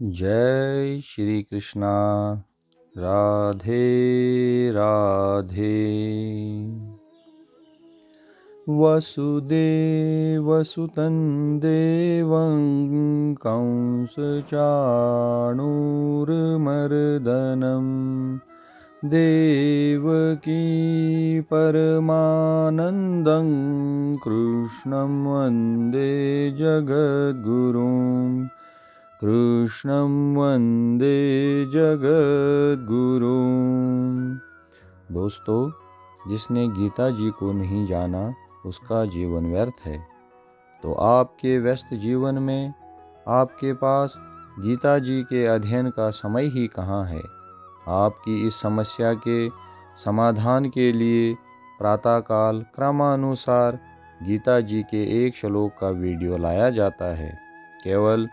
जय श्री कृष्णा। राधे राधे। वसुदेवसुतं देवं कंसचाणूरमर्दनं देवकी परमानन्दं कृष्णं वन्दे जगद्गुरुं। कृष्णं वन्दे जगद्गुरुं। दोस्तों, जिसने गीता जी को नहीं जाना उसका जीवन व्यर्थ है। तो आपके व्यस्त जीवन में आपके पास गीता जी के अध्ययन का समय ही कहाँ है। आपकी इस समस्या के समाधान के लिए प्रातःकाल क्रमानुसार गीता जी के एक श्लोक का वीडियो लाया जाता है। केवल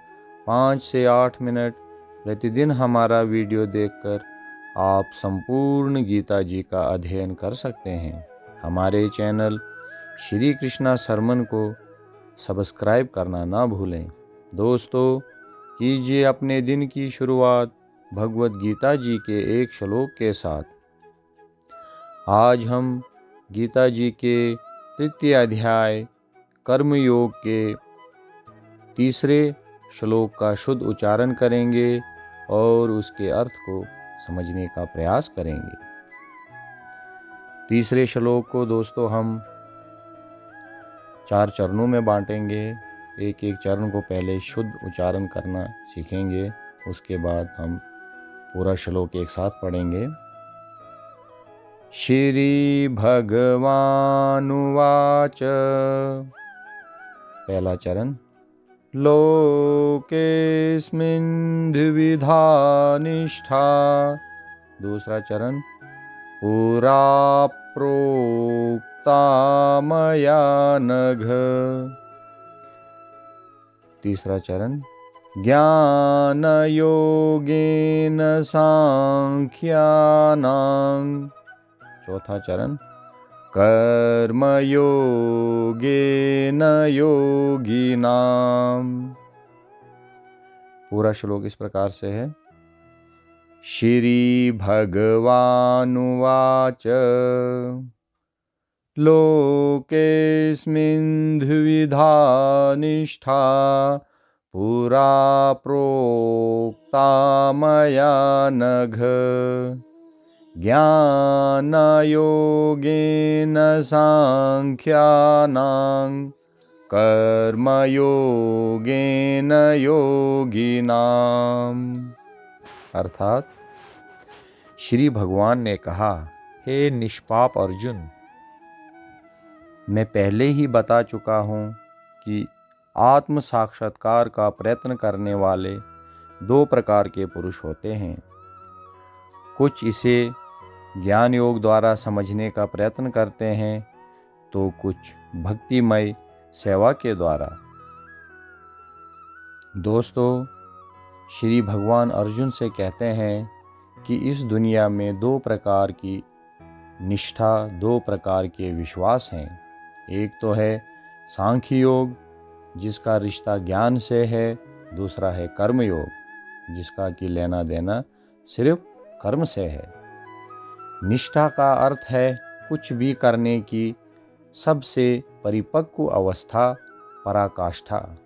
5 से 8 मिनट प्रतिदिन हमारा वीडियो देखकर आप संपूर्ण गीता जी का अध्ययन कर सकते हैं। हमारे चैनल श्री कृष्णा सरमन को सब्सक्राइब करना ना भूलें। दोस्तों, कीजिए अपने दिन की शुरुआत भगवत गीता जी के एक श्लोक के साथ। आज हम गीता जी के तृतीय अध्याय कर्मयोग के तीसरे श्लोक का शुद्ध उच्चारण करेंगे और उसके अर्थ को समझने का प्रयास करेंगे। तीसरे श्लोक को दोस्तों हम 4 चरणों में बांटेंगे। एक एक चरण को पहले शुद्ध उच्चारण करना सीखेंगे, उसके बाद हम पूरा श्लोक एक साथ पढ़ेंगे। श्री भगवानुवाच। पहला चरण। लोकेस्मिन् द्विविधा निष्ठा। दूसरा चरण। पुरा प्रोक्ता मया नघ। तीसरा चरण। ज्ञान योगेन सांख्यानां। चौथा चरण। कर्म योगेन योगिनां। पूरा श्लोक इस प्रकार से है। श्री भगवानुवाच। लोकेस्मिन् द्विविधा निष्ठा। पुरा प्रोक्ता मया नघ। ज्ञान योगेन सांख्यानां। कर्म योगेन योगिनाम्। अर्थात श्री भगवान ने कहा, हे निष्पाप अर्जुन, मैं पहले ही बता चुका हूँ कि आत्म साक्षात्कार का प्रयत्न करने वाले 2 प्रकार के पुरुष होते हैं। कुछ इसे ज्ञान योग द्वारा समझने का प्रयत्न करते हैं तो कुछ भक्तिमय सेवा के द्वारा। दोस्तों, श्री भगवान अर्जुन से कहते हैं कि इस दुनिया में 2 प्रकार की निष्ठा, 2 प्रकार के विश्वास हैं। एक तो है सांख्य योग, जिसका रिश्ता ज्ञान से है। दूसरा है कर्म योग, जिसका कि लेना देना सिर्फ कर्म से है। निष्ठा का अर्थ है कुछ भी करने की सबसे परिपक्व अवस्था, पराकाष्ठा।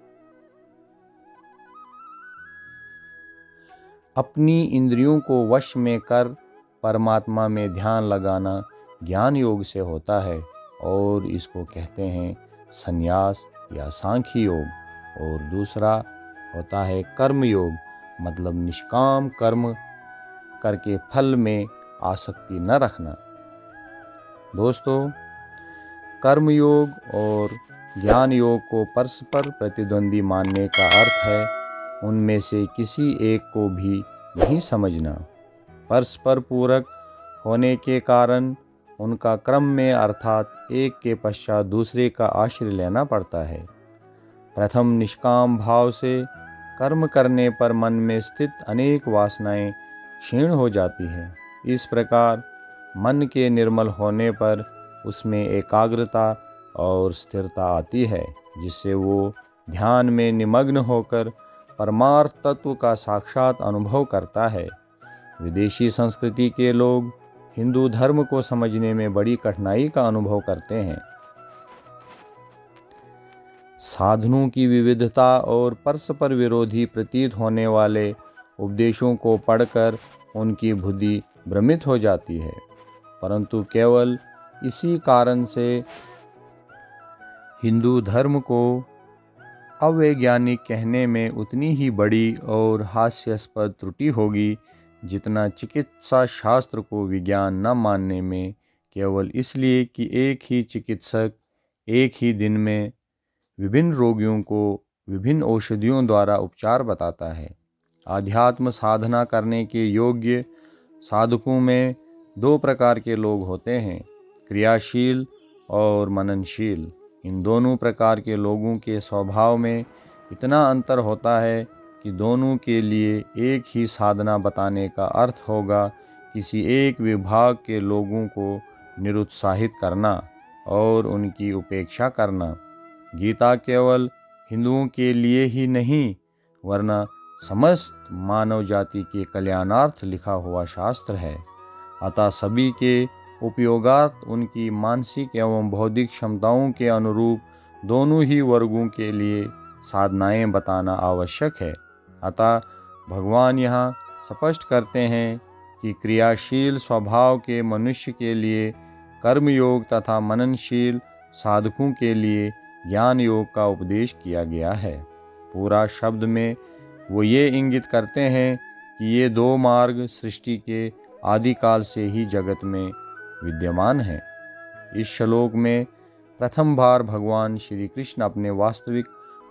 अपनी इंद्रियों को वश में कर परमात्मा में ध्यान लगाना ज्ञान योग से होता है और इसको कहते हैं संन्यास या सांख्य योग। और दूसरा होता है कर्म योग, मतलब निष्काम कर्म करके फल में आसक्ति न रखना। दोस्तों, कर्म योग और ज्ञान योग को परस्पर प्रतिद्वंदी मानने का अर्थ है उनमें से किसी एक को भी नहीं समझना। परस्पर पूरक होने के कारण उनका क्रम में अर्थात एक के पश्चात दूसरे का आश्रय लेना पड़ता है। प्रथम निष्काम भाव से कर्म करने पर मन में स्थित अनेक वासनाएं क्षीण हो जाती है। इस प्रकार मन के निर्मल होने पर उसमें एकाग्रता और स्थिरता आती है, जिससे वो ध्यान में निमग्न होकर परमार्थ तत्व का साक्षात अनुभव करता है। विदेशी संस्कृति के लोग हिंदू धर्म को समझने में बड़ी कठिनाई का अनुभव करते हैं। साधनों की विविधता और परस्पर विरोधी प्रतीत होने वाले उपदेशों को पढ़कर उनकी बुद्धि भ्रमित हो जाती है, परंतु केवल इसी कारण से हिंदू धर्म को अवैज्ञानिक कहने में उतनी ही बड़ी और हास्यास्पद त्रुटि होगी जितना चिकित्सा शास्त्र को विज्ञान न मानने में केवल इसलिए कि एक ही चिकित्सक एक ही दिन में विभिन्न रोगियों को विभिन्न औषधियों द्वारा उपचार बताता है। आध्यात्म साधना करने के योग्य साधकों में दो प्रकार के लोग होते हैं, क्रियाशील और मननशील। इन दोनों प्रकार के लोगों के स्वभाव में इतना अंतर होता है कि दोनों के लिए एक ही साधना बताने का अर्थ होगा किसी एक विभाग के लोगों को निरुत्साहित करना और उनकी उपेक्षा करना। गीता केवल हिंदुओं के लिए ही नहीं वरना समस्त मानव जाति के कल्याणार्थ लिखा हुआ शास्त्र है। अतः सभी के उपयोगार्थ उनकी मानसिक एवं बौद्धिक क्षमताओं के अनुरूप दोनों ही वर्गों के लिए साधनाएं बताना आवश्यक है। अतः भगवान यहाँ स्पष्ट करते हैं कि क्रियाशील स्वभाव के मनुष्य के लिए कर्मयोग तथा मननशील साधकों के लिए ज्ञान योग का उपदेश किया गया है। पूरा शब्द में वो ये इंगित करते हैं कि ये दो मार्ग सृष्टि के आदिकाल से ही जगत में विद्यमान है। इस श्लोक में प्रथम बार भगवान श्री कृष्ण अपने वास्तविक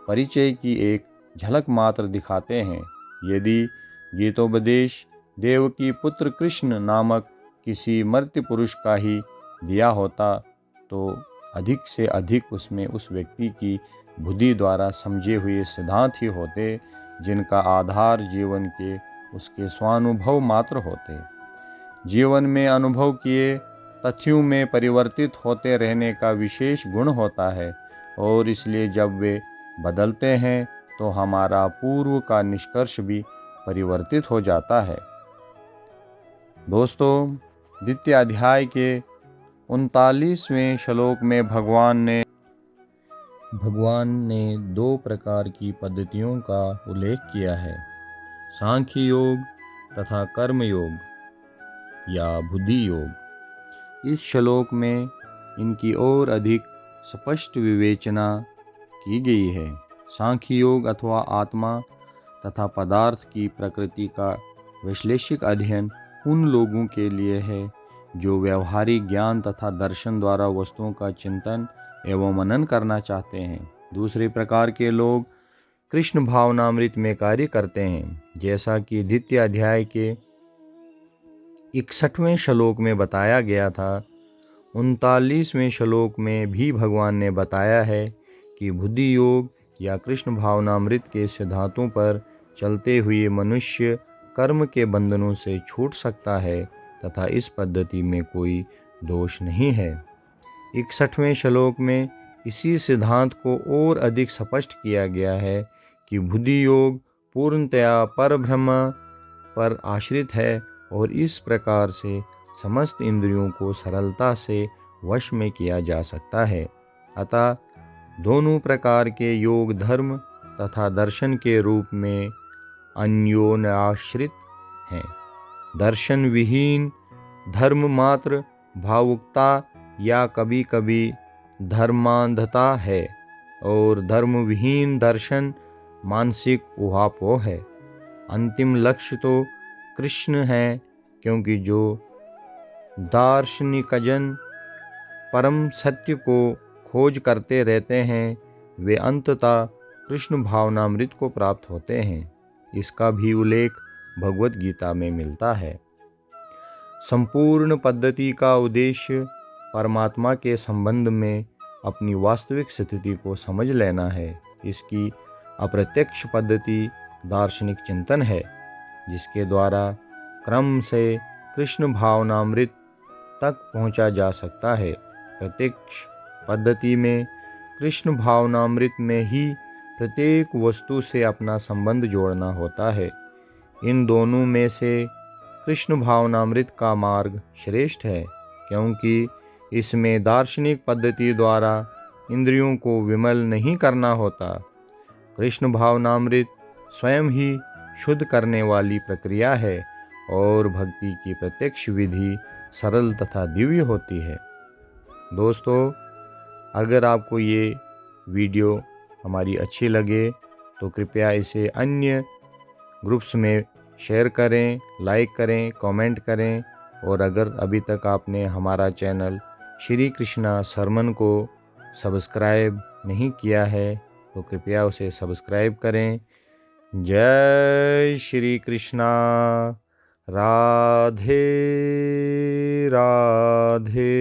परिचय की एक झलक मात्र दिखाते हैं। यदि गीतोपदेश देवकी पुत्र कृष्ण नामक किसी मर्त्य पुरुष का ही दिया होता तो अधिक से अधिक उसमें उस व्यक्ति की बुद्धि द्वारा समझे हुए सिद्धांत ही होते जिनका आधार जीवन के उसके स्वानुभव मात्र होते। जीवन में अनुभव किए तथ्यों में परिवर्तित होते रहने का विशेष गुण होता है और इसलिए जब वे बदलते हैं तो हमारा पूर्व का निष्कर्ष भी परिवर्तित हो जाता है। दोस्तों, द्वितीय अध्याय के 39वें श्लोक में भगवान ने दो प्रकार की पद्धतियों का उल्लेख किया है, सांख्य योग तथा कर्म योग या बुद्धि योग। इस श्लोक में इनकी और अधिक स्पष्ट विवेचना की गई है। सांख्य योग अथवा आत्मा तथा पदार्थ की प्रकृति का विश्लेषिक अध्ययन उन लोगों के लिए है जो व्यवहारिक ज्ञान तथा दर्शन द्वारा वस्तुओं का चिंतन एवं मनन करना चाहते हैं। दूसरे प्रकार के लोग कृष्ण भावनामृत में कार्य करते हैं, जैसा कि द्वितीय अध्याय के 61वें श्लोक में बताया गया था। 39वें श्लोक में भी भगवान ने बताया है कि बुद्धि योग या कृष्ण भावनामृत के सिद्धांतों पर चलते हुए मनुष्य कर्म के बंधनों से छूट सकता है तथा इस पद्धति में कोई दोष नहीं है। 61वें श्लोक में इसी सिद्धांत को और अधिक स्पष्ट किया गया है कि बुद्धि योग पूर्णतया परब्रह्म पर आश्रित है और इस प्रकार से समस्त इंद्रियों को सरलता से वश में किया जा सकता है। अतः दोनों प्रकार के योग धर्म तथा दर्शन के रूप में अन्योन्याश्रित हैं। दर्शन विहीन धर्म मात्र भावुकता या कभी कभी धर्मांधता है और धर्म विहीन दर्शन मानसिक उहापोह है। अंतिम लक्ष्य तो कृष्ण है, क्योंकि जो दार्शनिकजन परम सत्य को खोज करते रहते हैं वे अंततः कृष्ण भावनामृत को प्राप्त होते हैं। इसका भी उल्लेख भगवत गीता में मिलता है। संपूर्ण पद्धति का उद्देश्य परमात्मा के संबंध में अपनी वास्तविक स्थिति को समझ लेना है। इसकी अप्रत्यक्ष पद्धति दार्शनिक चिंतन है, जिसके द्वारा क्रम से कृष्ण भावनामृत तक पहुंचा जा सकता है। प्रत्यक्ष पद्धति में कृष्ण भावनामृत में ही प्रत्येक वस्तु से अपना संबंध जोड़ना होता है। इन दोनों में से कृष्ण भावनामृत का मार्ग श्रेष्ठ है, क्योंकि इसमें दार्शनिक पद्धति द्वारा इंद्रियों को विमल नहीं करना होता। कृष्ण भावनामृत स्वयं ही शुद्ध करने वाली प्रक्रिया है और भक्ति की प्रत्यक्ष विधि सरल तथा दिव्य होती है। दोस्तों, अगर आपको ये वीडियो हमारी अच्छी लगे तो कृपया इसे अन्य ग्रुप्स में शेयर करें, लाइक करें, कमेंट करें। और अगर अभी तक आपने हमारा चैनल श्री कृष्णा सरमन को सब्सक्राइब नहीं किया है तो कृपया उसे सब्सक्राइब करें। जय श्री कृष्णा। राधे राधे।